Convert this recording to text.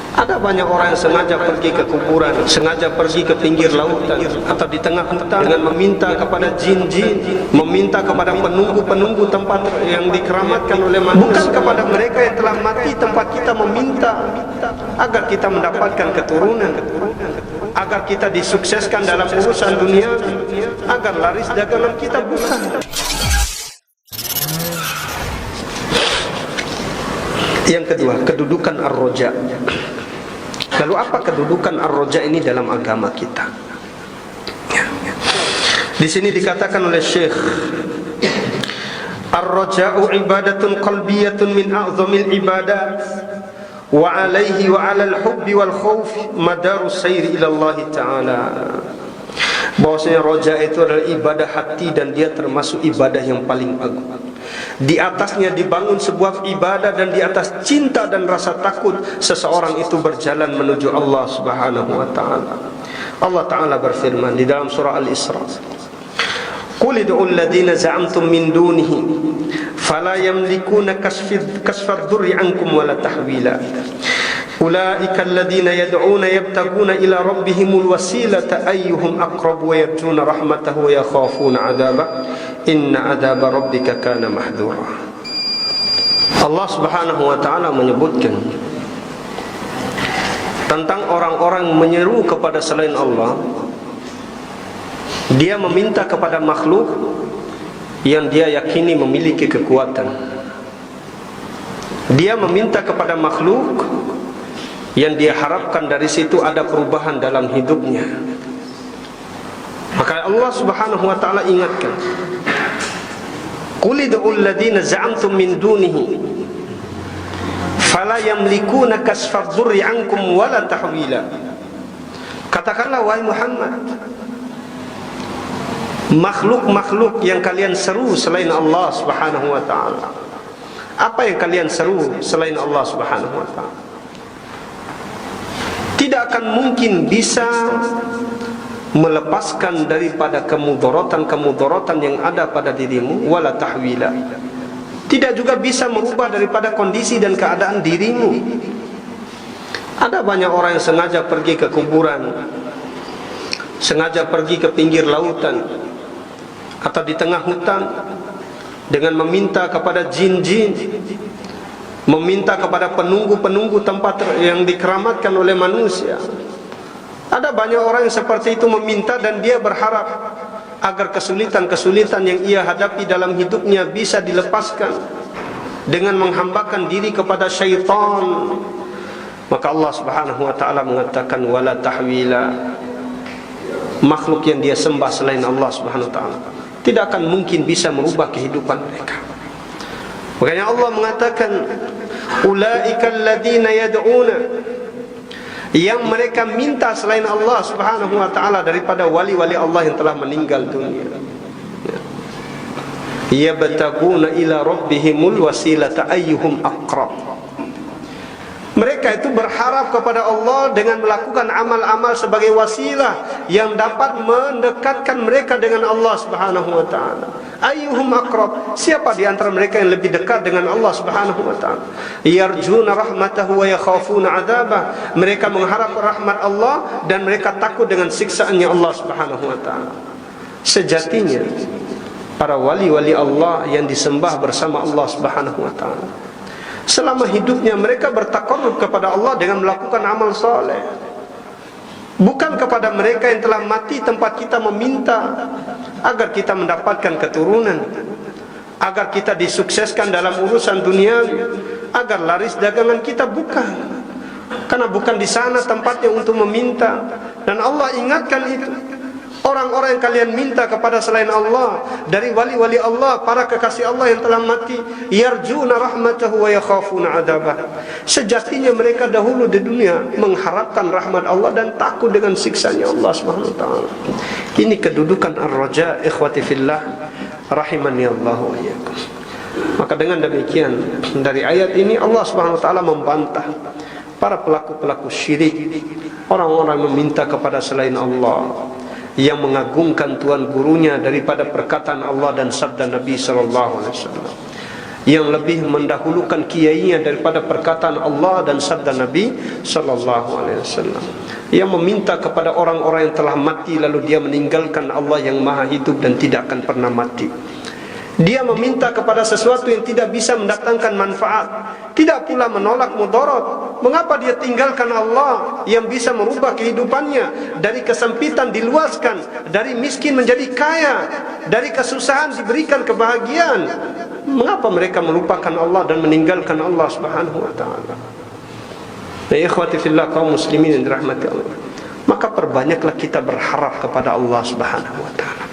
Ada banyak orang yang sengaja pergi ke kuburan, sengaja pergi ke pinggir lautan atau di tengah hutan dengan meminta kepada jin-jin, meminta kepada penunggu-penunggu tempat yang dikeramatkan oleh manusia. Bukan kepada mereka yang telah mati tempat kita meminta agar kita mendapatkan keturunan, agar kita disukseskan dalam urusan dunia, agar laris dagangan kita. Bukan. Yang kedua, kedudukan ar-roja. Lalu apa kedudukan ar-roja ini dalam agama kita? Di sini dikatakan oleh Syekh, ar-roja'u ibadatun qalbiyatun min a'zamil ibadat, wa alaihi wa alal hubbi wal khawfi madarus sayri ila Allah Ta'ala. Bahwasanya roja itu adalah ibadah hati dan dia termasuk ibadah yang paling agung. Di atasnya dibangun sebuah ibadah, dan di atas cinta dan rasa takut seseorang itu berjalan menuju Allah Subhanahu wa taala. Allah Taala berfirman di dalam surah Al-Isra, "Qul ud'u alladziina za'amtum min dunihi fala yamlikuna kasfad durri 'ankum wala tahwila. Ulaika alladziina yad'una yabtaguna ila rabbihimul wasilata ayyuhum aqrabu wa yarjuna rahmatahu wa yakhafuna 'adzabah. Inna 'adzaba rabbika kana mahdhura." Allah Subhanahu wa taala menyebutkan tentang orang-orang menyeru kepada selain Allah. Dia meminta kepada makhluk yang dia yakini memiliki kekuatan. Dia meminta kepada makhluk yang dia harapkan dari situ ada perubahan dalam hidupnya. Maka Allah Subhanahu wa taala ingatkan, "Qul ud'u alladziina za'amtum min dunihi fala yamlikuna kasfad durri 'ankum wala tahwila." Katakanlah wahai Muhammad, makhluk-makhluk yang kalian seru selain Allah Subhanahu wa taala. Apa yang kalian seru selain Allah Subhanahu wa taala? Tidak akan mungkin bisa melepaskan daripada kemudaratan yang ada pada dirimu, wala tahwila. Tidak juga bisa merubah daripada kondisi dan keadaan dirimu. Ada banyak orang yang sengaja pergi ke kuburan, sengaja pergi ke pinggir lautan atau di tengah hutan dengan meminta kepada jin-jin, meminta kepada penunggu-penunggu tempat yang dikeramatkan oleh manusia. Ada banyak orang yang seperti itu meminta, dan dia berharap agar kesulitan-kesulitan yang ia hadapi dalam hidupnya bisa dilepaskan dengan menghambakan diri kepada syaitan. Maka Allah Subhanahu wa taala mengatakan wala tahwila. Makhluk yang dia sembah selain Allah Subhanahu wa taala tidak akan mungkin bisa merubah kehidupan mereka. Makanya Allah mengatakan ulaika alladziina yad'una, yang mereka minta selain Allah Subhanahu wa taala daripada wali-wali Allah yang telah meninggal dunia. Yabtaguna ila rabbihimul wasilata ayyuhum aqrab. Mereka itu berharap kepada Allah dengan melakukan amal-amal sebagai wasilah yang dapat mendekatkan mereka dengan Allah Subhanahu wa taala. Ayyuhum aqrab, siapa di antara mereka yang lebih dekat dengan Allah Subhanahu wa taala? Yarjuna rahmatahu wa yakhafuna 'adzabah. Mereka mengharap rahmat Allah dan mereka takut dengan siksaannya Allah Subhanahu wa taala. Sejatinya para wali-wali Allah yang disembah bersama Allah Subhanahu wa taala, selama hidupnya mereka bertaqarrub kepada Allah dengan melakukan amal soleh. Bukan kepada mereka yang telah mati tempat kita meminta agar kita mendapatkan keturunan, agar kita disukseskan dalam urusan dunia, agar laris dagangan kita. Bukan. Karena bukan di sana tempatnya untuk meminta. Dan Allah ingatkan itu. Orang-orang yang kalian minta kepada selain Allah, dari wali-wali Allah, para kekasih Allah yang telah mati, yarjuna rahmatahu wa yakhafuna 'adzabah. Sejatinya mereka dahulu di dunia mengharapkan rahmat Allah dan takut dengan siksanya Allah Subhanahu wa taala. Ini kedudukan ar-raja, ikhwati fillah, rahimani Allah wa iyyakum. Maka dengan demikian, dari ayat ini Allah Subhanahu wa taala membantah para pelaku-pelaku syirik, orang-orang meminta kepada selain Allah, yang mengagungkan tuan gurunya daripada perkataan Allah dan sabda Nabi sallallahu alaihi wasallam, yang lebih mendahulukan kiainya daripada perkataan Allah dan sabda Nabi sallallahu alaihi wasallam, yang meminta kepada orang-orang yang telah mati lalu dia meninggalkan Allah yang maha hidup dan tidak akan pernah mati. Dia meminta kepada sesuatu yang tidak bisa mendatangkan manfaat, tidak pula menolak mudarat. Mengapa dia tinggalkan Allah yang bisa merubah kehidupannya? Dari kesempitan diluaskan, dari miskin menjadi kaya, dari kesusahan diberikan kebahagiaan. Mengapa mereka melupakan Allah dan meninggalkan Allah Subhanahu wa taala? Ya ikhwati fillah, kaum muslimin yang dirahmati Allah, maka perbanyaklah kita berharap kepada Allah Subhanahu wa taala.